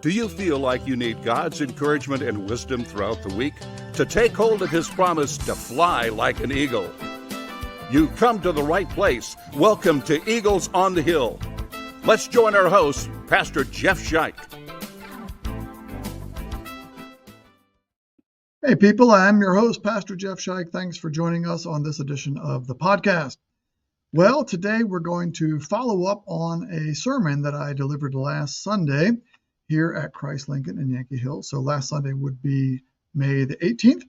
Do you feel like you need God's encouragement and wisdom throughout the week to take hold of His promise to fly like an eagle? You've come to the right place. Welcome to Eagles on the Hill. Let's join our host, Pastor Jeff Scheich. Hey people, I'm your host, Pastor Jeff Scheich. Thanks for joining us on this edition of the podcast. Well, today we're going to follow up on a sermon that I delivered last Sunday here at Christ Lincoln in Yankee Hill. So last Sunday would be May the 18th,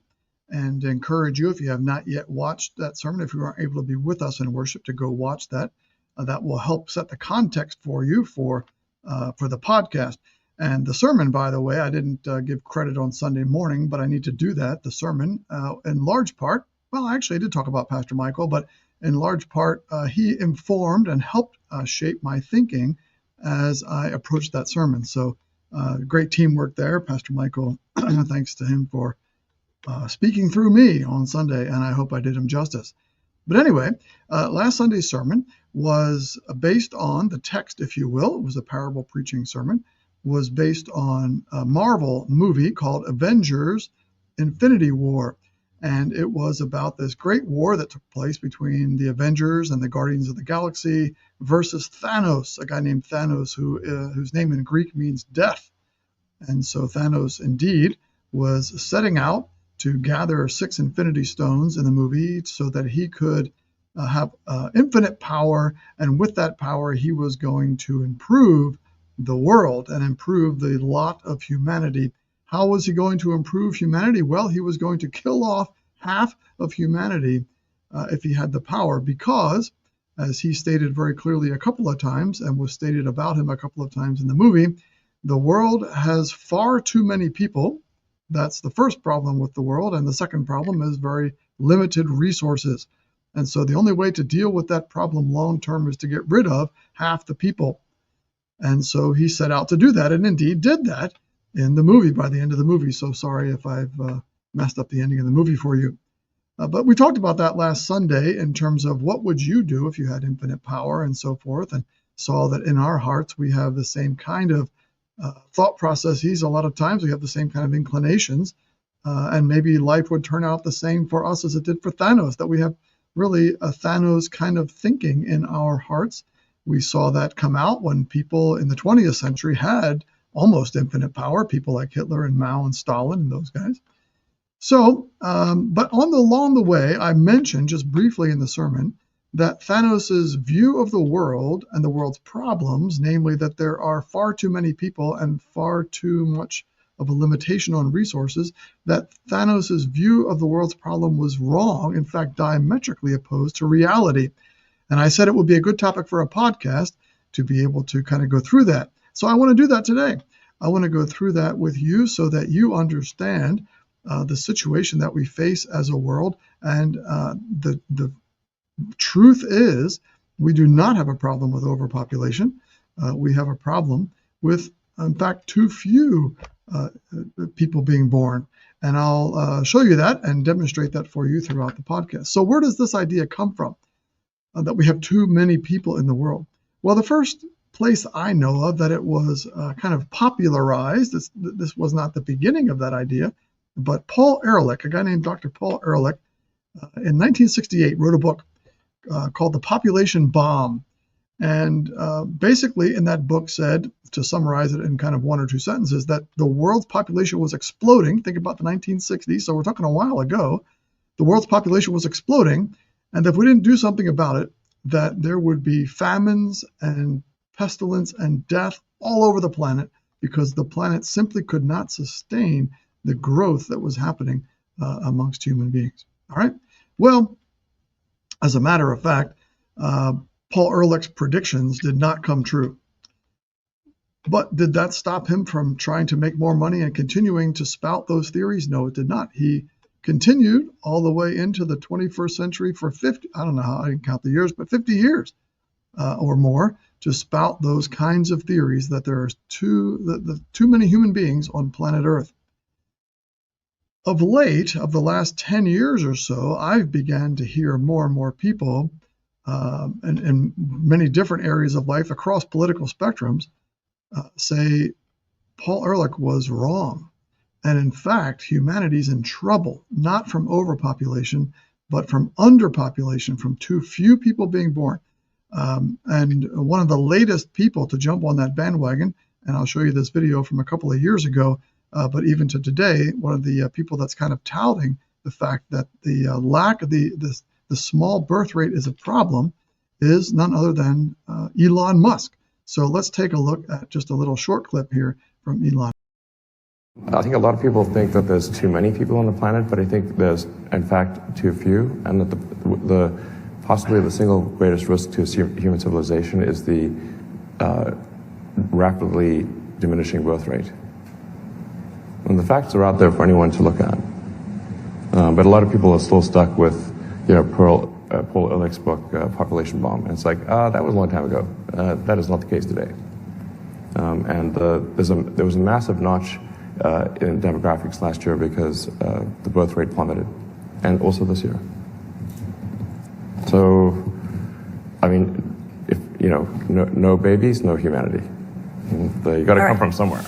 and encourage you, if you have not yet watched that sermon, if you aren't able to be with us in worship, to go watch that. That will help set the context for you for the podcast. And the sermon, by the way, I didn't give credit on Sunday morning, but I need to do that. The sermon, in large part, well, actually, I did talk about Pastor Michael, but in large part, he informed and helped shape my thinking as I approached that sermon. So great teamwork there. Pastor Michael, thanks to him for speaking through me on Sunday, and I hope I did him justice. But anyway, last Sunday's sermon was based on the text, if you will. It was a parable preaching sermon. Was based on a Marvel movie called Avengers: Infinity War. And it was about this great war that took place between the Avengers and the Guardians of the Galaxy versus Thanos, a guy named Thanos whose name in Greek means death. And so Thanos indeed was setting out to gather 6 Infinity Stones in the movie so that he could have infinite power. And with that power, he was going to improve the world and improve the lot of humanity. How was he going to improve humanity? Well, he was going to kill off half of humanity if he had the power, because, as he stated very clearly a couple of times, and was stated about him a couple of times in the movie, the world has far too many people. That's the first problem with the world. And the second problem is very limited resources. And so the only way to deal with that problem long term is to get rid of half the people. And so he set out to do that, and indeed did that in the movie by the end of the movie. So sorry if I've messed up the ending of the movie for you. But we talked about that last Sunday in terms of what would you do if you had infinite power and so forth, and saw that in our hearts we have the same kind of thought processes. A lot of times we have the same kind of inclinations, and maybe life would turn out the same for us as it did for Thanos, that we have really a Thanos kind of thinking in our hearts. We saw that come out when people in the 20th century had almost infinite power, people like Hitler and Mao and Stalin and those guys. So, but along the way, I mentioned just briefly in the sermon that Thanos's view of the world and the world's problems, namely that there are far too many people and far too much of a limitation on resources, that Thanos's view of the world's problem was wrong, in fact, diametrically opposed to reality. And I said it would be a good topic for a podcast to be able to kind of go through that. So I want to do that today. I want to go through that with you so that you understand the situation that we face as a world. And the truth is, we do not have a problem with overpopulation. We have a problem with, in fact, too few people being born. And I'll show you that and demonstrate that for you throughout the podcast. So where does this idea come from? That we have too many people in the world? Well, the first place I know of that it was kind of popularized, this was not the beginning of that idea, but Paul Ehrlich, a guy named Dr. Paul Ehrlich, in 1968 wrote a book called The Population Bomb. And basically in that book said, to summarize it in kind of 1 or 2 sentences, that the world's population was exploding. Think about the 1960s, so we're talking a while ago. The world's population was exploding. And if we didn't do something about it, that there would be famines and pestilence and death all over the planet, because the planet simply could not sustain the growth that was happening amongst human beings. All right. Well, as a matter of fact, Paul Ehrlich's predictions did not come true. But did that stop him from trying to make more money and continuing to spout those theories? No, it did not. He continued all the way into the 21st century for 50, I don't know how I didn't count the years, but 50 years or more to spout those kinds of theories that there are too many human beings on planet Earth. Of late, of the last 10 years or so, I've began to hear more and more people in many different areas of life across political spectrums say Paul Ehrlich was wrong. And in fact, humanity's in trouble, not from overpopulation, but from underpopulation, from too few people being born. And one of the latest people to jump on that bandwagon, and I'll show you this video from a couple of years ago, but even to today, one of the people that's kind of touting the fact that the lack of the small birth rate is a problem is none other than Elon Musk. So let's take a look at just a little short clip here from Elon. I think a lot of people think that there's too many people on the planet, but I think there's, in fact, too few, and that the possibly the single greatest risk to human civilization is the rapidly diminishing birth rate. And the facts are out there for anyone to look at. But a lot of people are still stuck with, Paul Ehrlich's book, Population Bomb. And it's like, that was a long time ago. That is not the case today. And there was a massive notch in demographics last year because the birth rate plummeted, and also this year. So, I mean, if no babies, no humanity. You got to come from somewhere.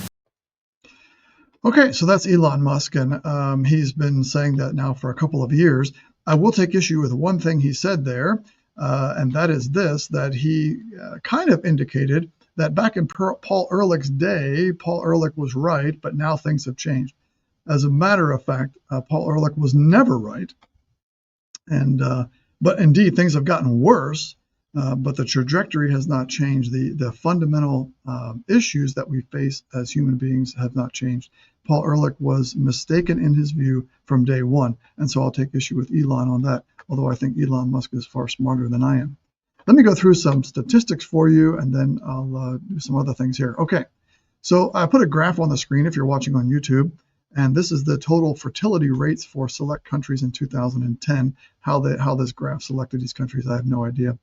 Okay, so that's Elon Musk, and he's been saying that now for a couple of years. I will take issue with one thing he said there, and that is this, that he kind of indicated that back in Paul Ehrlich's day, Paul Ehrlich was right, but now things have changed. As a matter of fact, Paul Ehrlich was never right, and but indeed things have gotten worse. But the trajectory has not changed. The fundamental issues that we face as human beings have not changed. Paul Ehrlich was mistaken in his view from day one, and so I'll take issue with Elon on that, although I think Elon Musk is far smarter than I am. Let me go through some statistics for you, and then I'll do some other things here. Okay, so I put a graph on the screen if you're watching on YouTube, and this is the total fertility rates for select countries in 2010. How this graph selected these countries, I have no idea.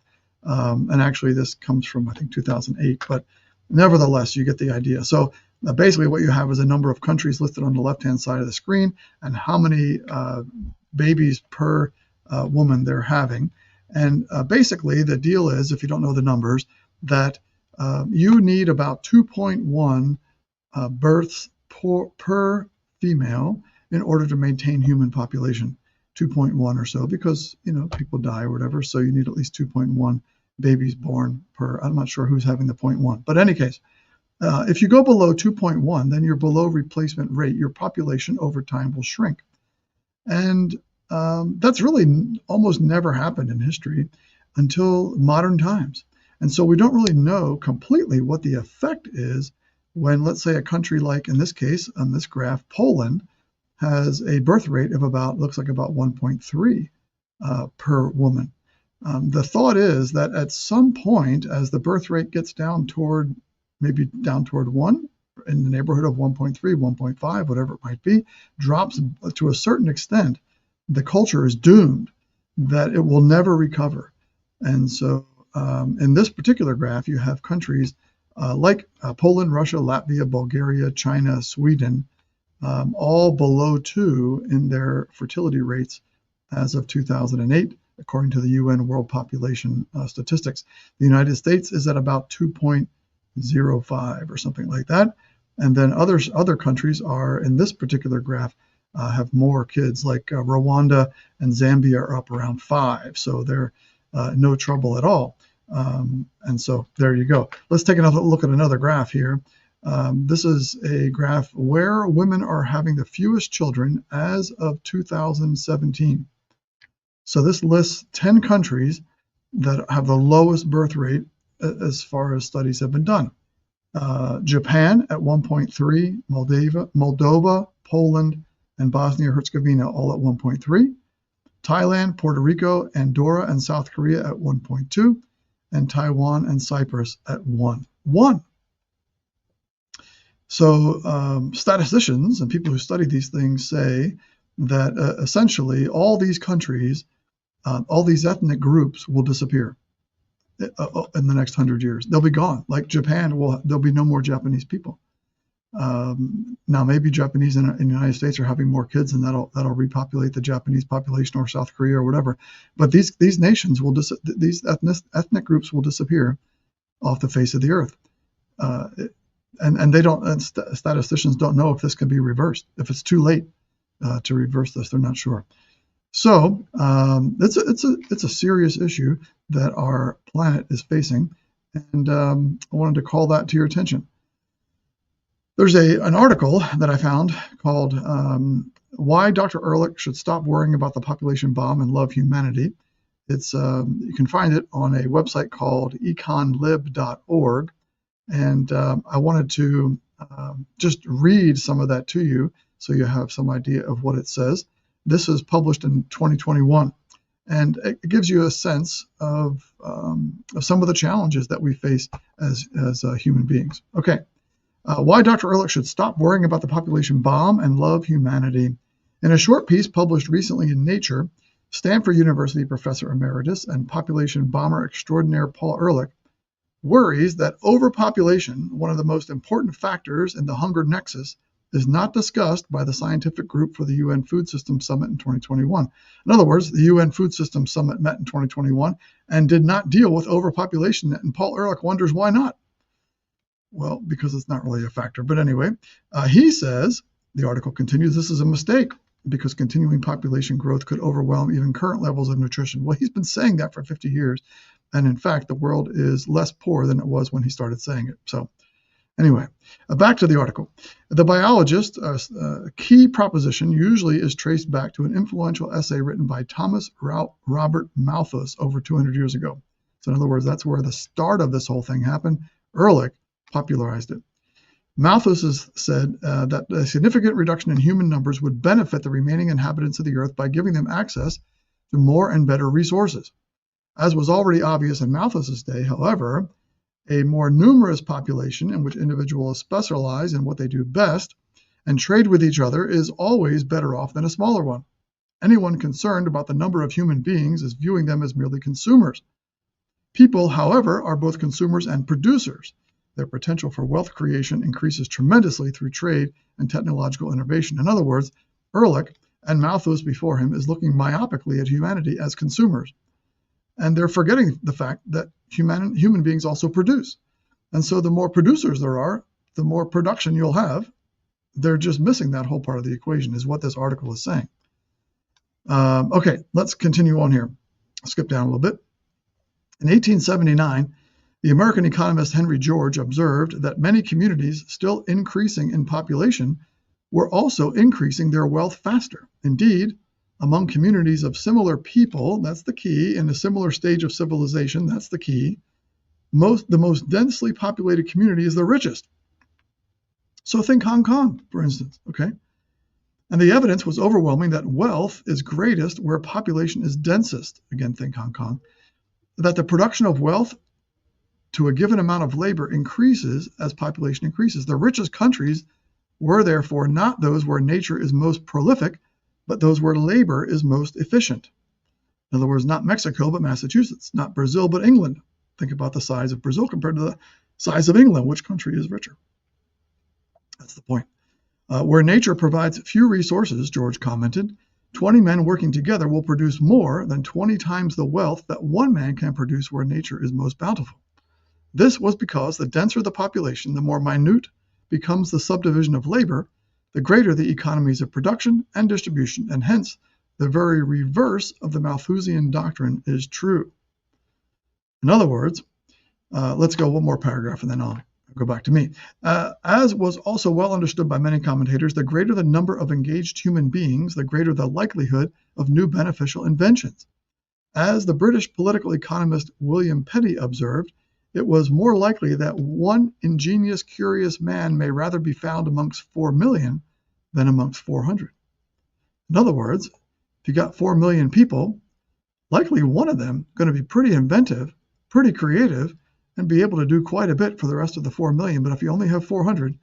And actually this comes from, I think, 2008, but nevertheless, you get the idea. So basically what you have is a number of countries listed on the left-hand side of the screen and how many babies per woman they're having. And basically the deal is, if you don't know the numbers, that you need about 2.1 births per female in order to maintain human population. 2.1 or so, because people die or whatever, so you need at least 2.1 babies born per. I'm not sure who's having the 0.1, but in any case, if you go below 2.1, then you're below replacement rate. Your population over time will shrink, and that's really almost never happened in history until modern times. And so we don't really know completely what the effect is when, let's say, a country like, in this case, on this graph, Poland, has a birth rate of looks like about 1.3 per woman. The thought is that at some point, as the birth rate gets down toward 1, in the neighborhood of 1.3, 1.5, whatever it might be, drops to a certain extent, the culture is doomed, that it will never recover. And so in this particular graph, you have countries like Poland, Russia, Latvia, Bulgaria, China, Sweden, all below 2 in their fertility rates as of 2008, according to the UN World Population Statistics. The United States is at about 2.05 or something like that. And then other countries are, in this particular graph, have more kids, like Rwanda and Zambia are up around 5. So they're no trouble at all. And so there you go. Let's take another look at another graph here. This is a graph where women are having the fewest children as of 2017. So this lists 10 countries that have the lowest birth rate as far as studies have been done. Japan at 1.3, Moldova, Poland, and Bosnia-Herzegovina all at 1.3. Thailand, Puerto Rico, Andorra, and South Korea at 1.2, and Taiwan and Cyprus at 1.1. So statisticians and people who study these things say that essentially all these countries, all these ethnic groups will disappear in the next 100 years. They'll be gone. Like Japan, there'll be no more Japanese people. Now maybe Japanese in the United States are having more kids, and that'll repopulate the Japanese population, or South Korea or whatever. But these nations these ethnic groups will disappear off the face of the earth. and they don't, and statisticians don't know if this can be reversed. If it's too late to reverse this, they're not sure. So it's a serious issue that our planet is facing, and I wanted to call that to your attention. There's an article that I found called "Why Dr. Ehrlich Should Stop Worrying About the Population Bomb and Love Humanity." It's you can find it on a website called econlib.org, and I wanted to just read some of that to you so you have some idea of what it says. This is published in 2021, and it gives you a sense of some of the challenges that we face as human beings. Okay, why Dr. Ehrlich should stop worrying about the population bomb and love humanity. In a short piece published recently in Nature, Stanford University professor emeritus and population bomber extraordinaire Paul Ehrlich worries that overpopulation, one of the most important factors in the hunger nexus, is not discussed by the scientific group for the UN Food Systems Summit in 2021. In other words, the UN Food Systems Summit met in 2021 and did not deal with overpopulation, and Paul Ehrlich wonders why not. Well, because it's not really a factor. But anyway, he says, the article continues, this is a mistake because continuing population growth could overwhelm even current levels of nutrition. Well, he's been saying that for 50 years. And in fact, the world is less poor than it was when he started saying it. So anyway, back to the article. The biologist, key proposition usually is traced back to an influential essay written by Thomas Robert Malthus over 200 years ago. So in other words, that's where the start of this whole thing happened. Ehrlich popularized it. Malthus has said that a significant reduction in human numbers would benefit the remaining inhabitants of the earth by giving them access to more and better resources. As was already obvious in Malthus's day, however, a more numerous population in which individuals specialize in what they do best and trade with each other is always better off than a smaller one. Anyone concerned about the number of human beings is viewing them as merely consumers. People, however, are both consumers and producers. Their potential for wealth creation increases tremendously through trade and technological innovation. In other words, Ehrlich and Malthus before him is looking myopically at humanity as consumers. And they're forgetting the fact that human beings also produce. And so the more producers there are, the more production you'll have. They're just missing that whole part of the equation, is what this article is saying. Okay, let's continue on here. I'll skip down a little bit. In 1879, the American economist Henry George observed that many communities still increasing in population were also increasing their wealth faster. Indeed, among communities of similar people, that's the key, in a similar stage of civilization, that's the key, the most densely populated community is the richest. So think Hong Kong, for instance, okay? And the evidence was overwhelming that wealth is greatest where population is densest. Again, think Hong Kong. That the production of wealth to a given amount of labor increases as population increases. The richest countries were therefore not those where nature is most prolific, but those where labor is most efficient. In other words, not Mexico, but Massachusetts, not Brazil, but England. Think about the size of Brazil compared to the size of England. Which country is richer? That's the point. Where nature provides few resources, George commented, 20 men working together will produce more than 20 times the wealth that one man can produce where nature is most bountiful. This was because the denser the population, the more minute becomes the subdivision of labor, the greater the economies of production and distribution, and hence the very reverse of the Malthusian doctrine is true. In other words, let's go one more paragraph and then I'll go back to me. As was also well understood by many commentators, the greater the number of engaged human beings, the greater the likelihood of new beneficial inventions. As the British political economist William Petty observed, it was more likely that one ingenious, curious man may rather be found amongst 4 million than amongst 400. In other words, if you got 4 million people, likely one of them going to be pretty inventive, pretty creative, and be able to do quite a bit for the rest of the 4 million. But if you only have 400,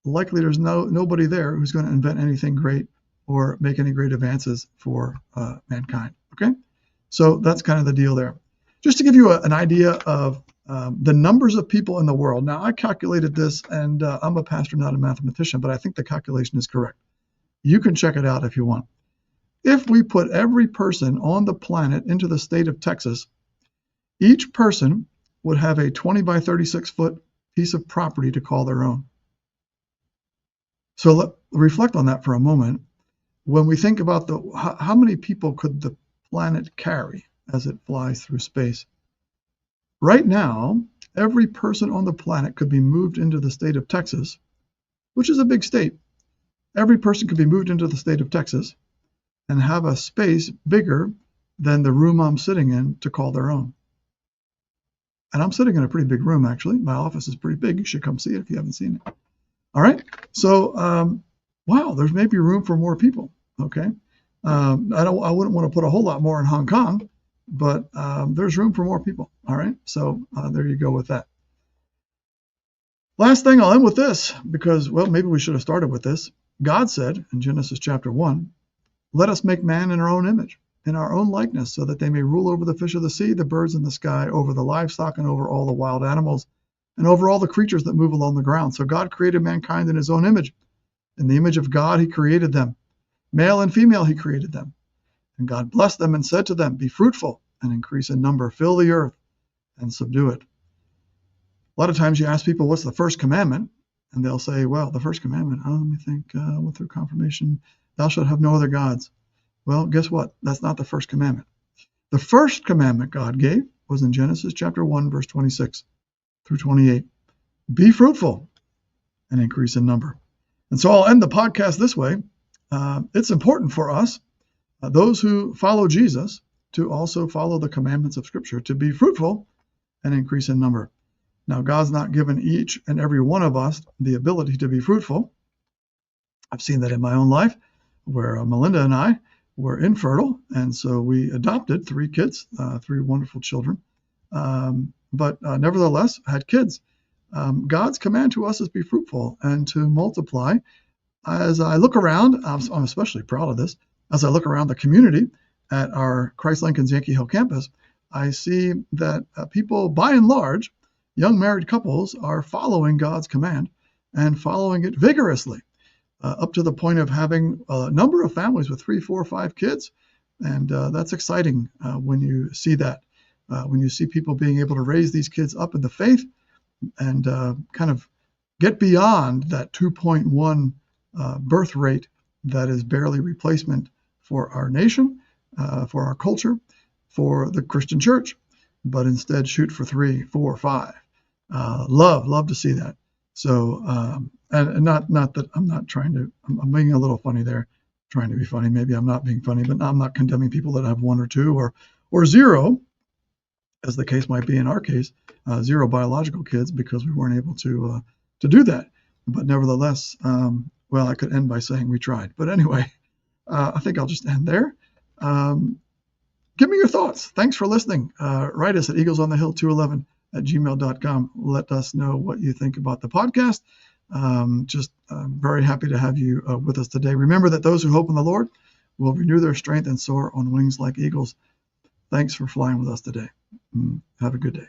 likely there's nobody there who's going to invent anything great or make any great advances for mankind. Okay, so that's kind of the deal there. Just to give you an idea of the numbers of people in the world. Now, I calculated this, and I'm a pastor, not a mathematician, but I think the calculation is correct. You can check it out if you want. If we put every person on the planet into the state of Texas, each person would have a 20 by 36 foot piece of property to call their own. So reflect on that for a moment. When we think about how many people could the planet carry as it flies through space? Right now, every person on the planet could be moved into the state of Texas, which is a big state. Every person could be moved into the state of Texas and have a space bigger than the room I'm sitting in to call their own. And I'm sitting in a pretty big room, actually. My office is pretty big. You should come see it if you haven't seen it. All right. So, wow, there's maybe room for more people. Okay. I wouldn't want to put a whole lot more in Hong Kong, but there's room for more people. All right. So there you go with that. Last thing, I'll end with this because, well, maybe we should have started with this. God said in Genesis chapter 1, let us make man in our own image, in our own likeness, so that they may rule over the fish of the sea, the birds in the sky, over the livestock, and over all the wild animals, and over all the creatures that move along the ground. So God created mankind in his own image. In the image of God, he created them. Male and female, he created them. And God blessed them and said to them, be fruitful and increase in number, fill the earth and subdue it. A lot of times you ask people, what's the first commandment? And they'll say, well, the first commandment, let me think, went through confirmation, thou shalt have no other gods. Well, guess what? That's not the first commandment. The first commandment God gave was in Genesis chapter 1, verse 26 through 28. Be fruitful and increase in number. And so I'll end the podcast this way. It's important for us, those who follow Jesus, to also follow the commandments of Scripture, to be fruitful and increase in number. Now, God's not given each and every one of us the ability to be fruitful. I've seen that in my own life, where Melinda and I were infertile, and so we adopted 3 kids, 3 wonderful children, but nevertheless had kids. God's command to us is be fruitful and to multiply. As I look around, I'm especially proud of this, as I look around the community at our Christ Lincoln's Yankee Hill campus, I see that people, by and large, young married couples, are following God's command and following it vigorously, up to the point of having a number of families with 3, 4, 5 kids. And that's exciting when you see that, when you see people being able to raise these kids up in the faith and kind of get beyond that 2.1 birth rate that is barely replacement for our nation, for our culture, for the Christian church, but instead shoot for 3, 4, 5. Love to see that. So, and not that I'm not trying to, I'm being a little funny there, trying to be funny. Maybe I'm not being funny, but I'm not condemning people that have 1 or 2 or 0, as the case might be in our case, 0 biological kids, because we weren't able to do that. But nevertheless, well, I could end by saying we tried. But anyway, I think I'll just end there. Give me your thoughts. Thanks for listening. Write us at eaglesonthehill211@gmail.com. Let us know what you think about the podcast. Just very happy to have you with us today. Remember that those who hope in the Lord will renew their strength and soar on wings like eagles. Thanks for flying with us today. Have a good day.